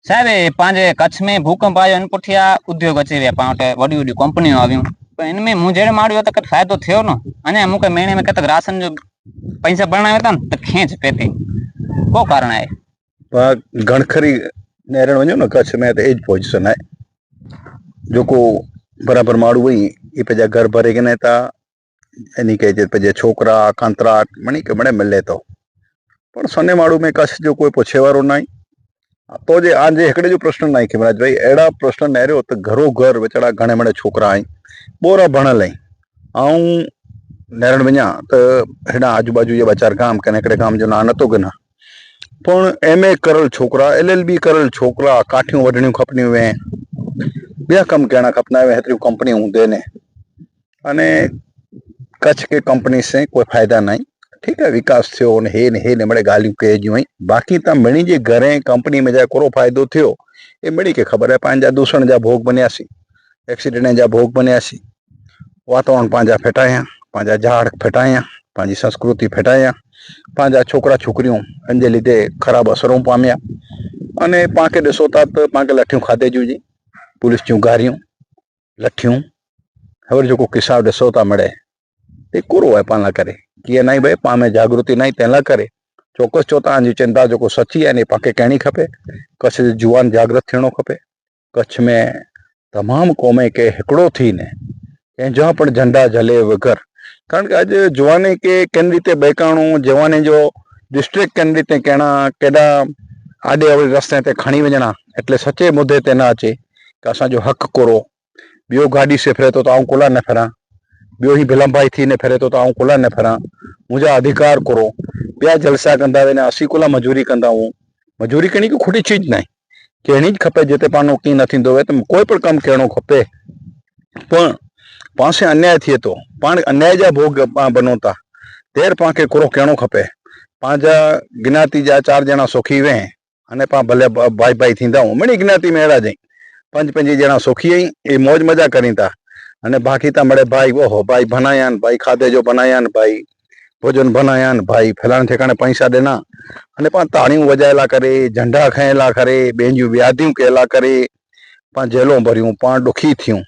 साहब ये पंहिंजे कच्छ में भूकंप आयो इन पुठिया उद्योग अची विया पाण वटि वॾियूं वॾियूं कंपनियूं आहियूं पर इनमें मूं जहिड़े माण्हू त कट फ़ाइदो थियो न अञा मूंखे महीने में कतक राशन जो पैसा भरणा था न त खेंच पए थी को कारण आहे गणखरी नेरण वञो न कच्छ में त एज पोजिशन आहे जेको बराबरि माण्हू वई ये पंहिंजा घर भरे गिने था इन खे पंहिंजे छोकिरा कंतराट मणी के बड़े मिले थो पण सन्हे माण्हू में कच्छ जो कोई पुछे वारो न तो जे आजे हिकिड़े जो प्रश्न न खिमराज भाई अहिड़ा प्रश्न नहरियो त घरो घर वीचारा घणे मणे छोकिरा आहिनि ॿोरा भणल आहिनि ऐं नेरण वञा त हेॾा आजू बाजू जे ॿ चारि गाम कने हिकिड़े गाम जो नालो नथो गिना पण MA करियल छोकिरा LLB करियल छोकिरा काठियूं वढणियूं खपंदियूं आहिनि ॿिया कम करणा खपंदा आहिनि हेतिरियूं कंपनियूं हूंदियूं आहिनि अने कच्छ के कंपनी से कोई फ़ाइदा नहीं ठीक है विकास थियो हे नमड़े ॻाल्हियूं कयूं आहिनि बाक़ी त मिणी जे घरे कंपनी में जा कोड़ो फ़ाइदो थियो ये मिणी खे ख़बर आहे पंहिंजा दूषण जा भोग बनियासीं एक्सीडेंट जा भोग बनियासीं वातावरण पंहिंजा फिटाया पंहिंजा झाड़ फिटाया पंहिंजी संस्कृति फिटाया पंहिंजा छोकिरा छोकिरियूं इन जे लीधे ख़राब असरूं पामिया अने पाण खे ॾिसो था त पाण खे लठियूं खाधे जूं जी पुलिस जूं गारियूं लठियूं ख़बर जेको किसाब ॾिसो था मिड़े ते कूड़ो आहे पाण लाइ करे कीअं न भाई पाण में जागृति न तंहिं लाइ करे चौकस चो तव्हांजी चिंता जेको सची आहे पाण खे कहणी खपे कच्छ जो जुवान जागृत थियणो खपे कच्छ में तमामु क़ौमे के हिकिड़ो थी न कंहिंजा पण झंडा झले वगैर कारण के अॼु जुवाने के केन रीते बेकाणो जवाने जो डिस्ट्रिक्ट केन रीते कहणा केॾा आॾे अवड़े रस्ते ते खणी वञणा એટલે सचे मुद्दे ते न अचे कि असांजो हक़ कोरो ॿियो गाॾी से फिरे थो त आउं कुला न फिरां ॿियो ही भिलमभाई थी न फिरे थो त आउं कुला न फिरां मुंहिंजा अधिकार कोरो ॿिया जलसा कंदा वेंदा असीं कुला मजूरी कंदा आहियूं मजूरी करणी कोई खुटी चीज न आहे कहणी खपे जिते पाण नौकरी न थींदो आहे त कोई पण कमु करणो खपे पण पाण से अन्याय थिए थो पाण अन्याय जा भोग पाण बनो था देर पाण खे कोरो कहणो खपे पंहिंजा गिनाती जा 4 ॼणा सुखी वे अने पाण भले भाई भाई थींदा आहियूं मिणी गिनाती में अहिड़ा जई 5 ॼणा सुखी आहिनि ये मौज मजा करी था अने बाक़ी त मड़े भाई ओहो भाई बनाया भाई खाधे जो बनाया भाई भोजन बनाया भाई फलाणे ठिकाणे पैसा ॾिना अने पाण ताड़ियूं वॼायला करे झंडा खयला करे ॿियनि जूं व्याधियूं कयला करे पाण जेलों भरियूं पाण ॾुखी थियूं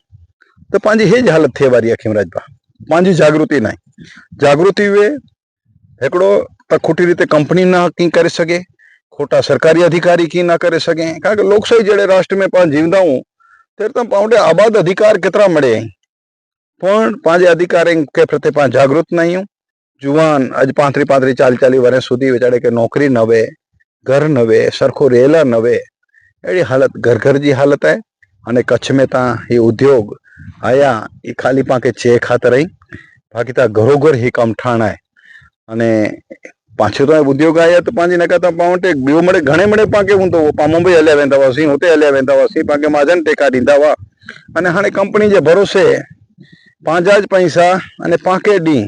त पंहिंजी हेज हालत थिए वारी आहे खिमराज भाउ पंहिंजी जागृति न आहे जागृति वे हिकिड़ो त खुटी रीते कंपनी न कीअं करे सघे खोटा सरकारी अधिकारी कीअं न करे सघे कारण के लोकशाही जहिड़े राष्ट्र में पाण जीवंदा आहियूं त पाण वटि आबाद अधिकार केतिरा मिले पण पंहिंजे अधिकारनि के प्रति पाण जागृत न आहियूं जुवान अॼु 35 40 वरे सुधी वीचारे खे नौकरी न वे घर न वे सरखो रेला न वे अहिड़ी हालत घर घर जी हालत आहे अने कच्छ में तव्हां ही उद्योग आया ये खाली पाण खे चए ख़ातिर ई बाक़ी त घरो घर ही कमु ठहणु आहे अने पाछो तो उद्योग आया त पंहिंजी न कहता पाण वटि ॿियो मड़े घणे मड़े पाण खे हूंदो पाण मुंबई हलिया वेंदा हुआसीं हुते हलिया वेंदा हुआसीं पाण खे महाजन टेका ॾींदा हुआ अने हाणे कंपनी जे भरोसे पंहिंजा ज पैसा अने पाण खे ॾी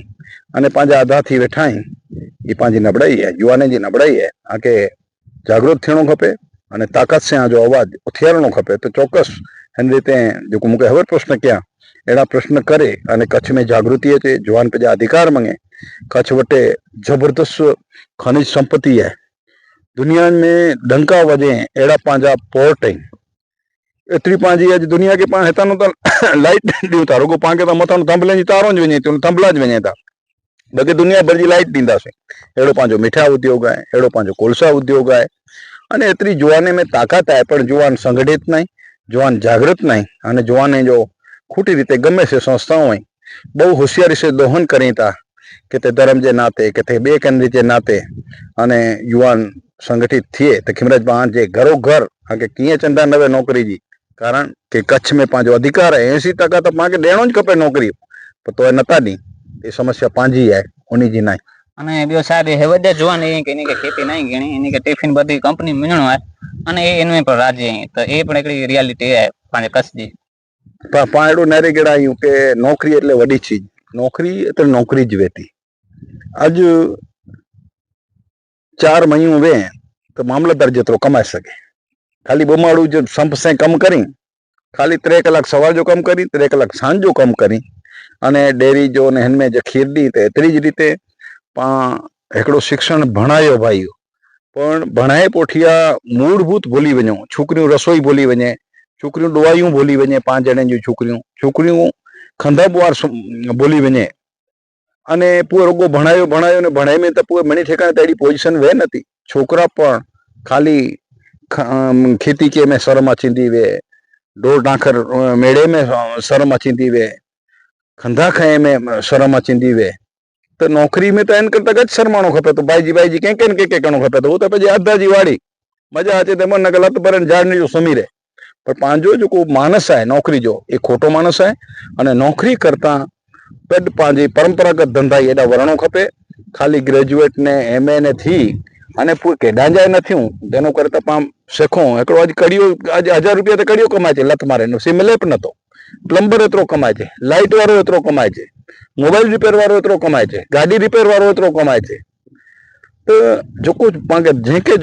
अने पंहिंजा आधा थी वेठा आहिनि ये पंहिंजी नबड़ाई आहे जुवाने जी नबड़ाई आहे आके जागृत थियणो खपे अने ताक़त से जो आवाज़ उथियारणो खपे तो चौकस हिन रीते जेको मूंखे हवर प्रश्न कया अहिड़ा प्रश्न करे अने कच्छ में जागृति अचे जुवान पंहिंजा अधिकार मंगे कच्छ वटे जबरदस्त खनिज संपत्ति है दुनिया में डंका वजे अहिड़ा पंहिंजा पोर्ट आहिनि एतिरी पंहिंजी अॼु दुनिया खे पाण हितां त लाइट ॾियूं था रुगो पाण खे त मथां थंभले जी तारों वञे थी थंभला ज वञे था बाक़ी दुनिया भर जी लाइट ॾींदासीं अहिड़ो पंहिंजो मिठा उद्योग आहे अहिड़ो पंहिंजो कोलसा उद्योग आहे अने एतिरी जुवाने में ताक़त आहे पण जुवान संगठित न जुवान जागृत न अने जुवाने जो खूटी रीते गमे से संस्थाओं आहिनि बहु होशियारी से दोहन करी था किथे धर्म जे नाते किथे ॿिए कंहिं जे नाते अने युवान संगठित थिए त खिमराज पाण जे घरो घर आगे कीअं चंदा न वे नौकरी जी कारण के कच्छ में पंहिंजो अधिकार आहे 80% त पाण खे ॾियणो ज खपे नौकरी पर तो नथा ॾी ये समस्या पंहिंजी आहे उन जी न आहे અને ॿियो साहब हे वॾा जुवान इनके खेती नहीं गणी इनके टिफिन बधी कंपनी मिलणो आहे અને એ એનું પણ રાજી અહીં તો એ પણ એકડી રિયાલિટી है पांजे कच्छ जी पाण अहिड़ो नहरे गेड़ा आहियूं के नौकरी એટલે વડી ચીજ नौकरी એટલે नौकरी જ वेती अॼु 4 महीनों वे तो मामलतदार जेतिरो कमाए सके खाली बोमाड़ू जो संप से कम करी खाली 3 कलाक सवार जो कम करी 3 कलाक सांझ जो कम करी अने डेरी जो ने हिन में जो खीर दी तो एतरी ज रीते पाण हिकिड़ो शिक्षण भणायो भाई પણ ભણાए पोठिया मूलभूत भूली वञो छोकिरियूं रसोई भूली वञे छोकिरियूं ॾुआयूं भूली वञे 5 ॼणनि जूं छोकिरियूं खंदा ॿुआर भूली वञे અને પોइ રૂગો ભણાયો ને ભણાઈ में त પોइ મણી ઠેકાણે त अहिड़ी पोजीशन वे नथी छोकिरा પણ खाली खेती के में शर्म अचींदी वे ढोर ढांखर मेड़े में शर्म अचींदी वे खंदा खाए में शर्म अचींदी वे तो नौकरी में तो इन करता गज शर्माणो खपे तो भाईजी के करणो खपे तो वो तो પછી અધાજી વાળી મજા અચે તે मन लत पर झाड़ जो समी रहे पर पांजो जो को मानस है नौकरी जो ये खोटो मानस है અને नौकरी करता पेड पांजी परंपरागत धंधा एडा वरणो खपे खाली ग्रेजुएट ने एमए ने थी અને પૂર કેડા જાય નથી હું તેનો કરતા પામ શેખો એકડો આજ કડિયો આજ 1000 રૂપિયા તો કડિયો કમાય છે લત મારે નો સિમલેપ નતો પ્લમ્બર એતરો કમાય છે લાઇટ વાળો એતરો કમાય છે મોબાઈલ રિપેર વાળો એતરો કમાય છે ગાડી રિપેર વાળો એતરો કમાય છે તો જો કુછ પાંગે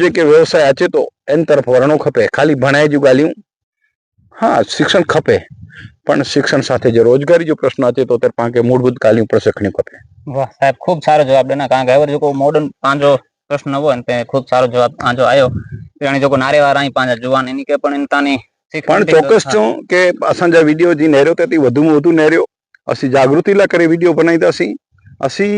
જેકે વ્યવસાય આચે તો એન તરફ વરણો ખપે ખાલી ભણાય જો ગાલ્યું હા શિક્ષણ ખપે પણ શિક્ષણ સાથે જે રોજગારી જો પ્રશ્ન આચે તો તેર પાંગે મૂળભૂત ગાલ્યું પર શીખણી ખપે વાહ સાહેબ ખૂબ સારો જવાબ દેના કારણ કે હવે જો મોડર્ન પાંજો પ્રશ્ન હોય ને તે ખૂબ સારો જવાબ આજો આવ્યો એની જો નારેવાળા અહીં પાંજા જુવાન એની કે પણ ઇનતાની પણ ચોક્કસ છું કે અસાંજા વિડીયો जी नेरियो ते વધુમાં વધુ नेरियो असी जागृति ला करे वीडियो बनाई असी असी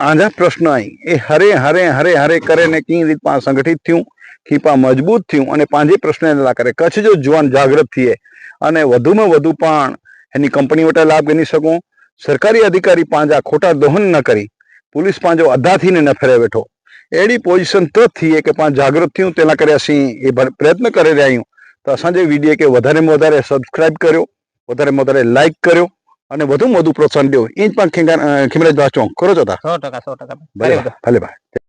आजा प्रश्न आई ए हरे हरे हरे हरे करे ने की रीत पा संगठित थयूं की पा मजबूत थयूं અને પાંજે પ્રશ્ન લા કરે કચ્છ जो जुवान जागृत थिए અને વધુમાં વધુ પણ એની કંપની વટા લાભ ગણી શકો સરકારી અધિકારી પાંજા ખોટા દોહન ન કરી પોલીસ પાંજો અધાથી ને ન ફેરે બેઠો એડી પોઝિશન તો થઈએ કે પાંચ જાગૃત થયું તેના કરે અસી એ પ્રયત્ન કરી રહ્યા હું તો અસાંજે વિડીયો કે વધારેમાં વધારે સબસ્ક્રાઇબ કર્યો વધારેમાં વધારે લાઈક કર્યો અને વધુમાં વધુ પ્રોત્સાહન દો એ જ પણ ખીમરાજ વાંચો કરો છો 100% ભલે ભાઈ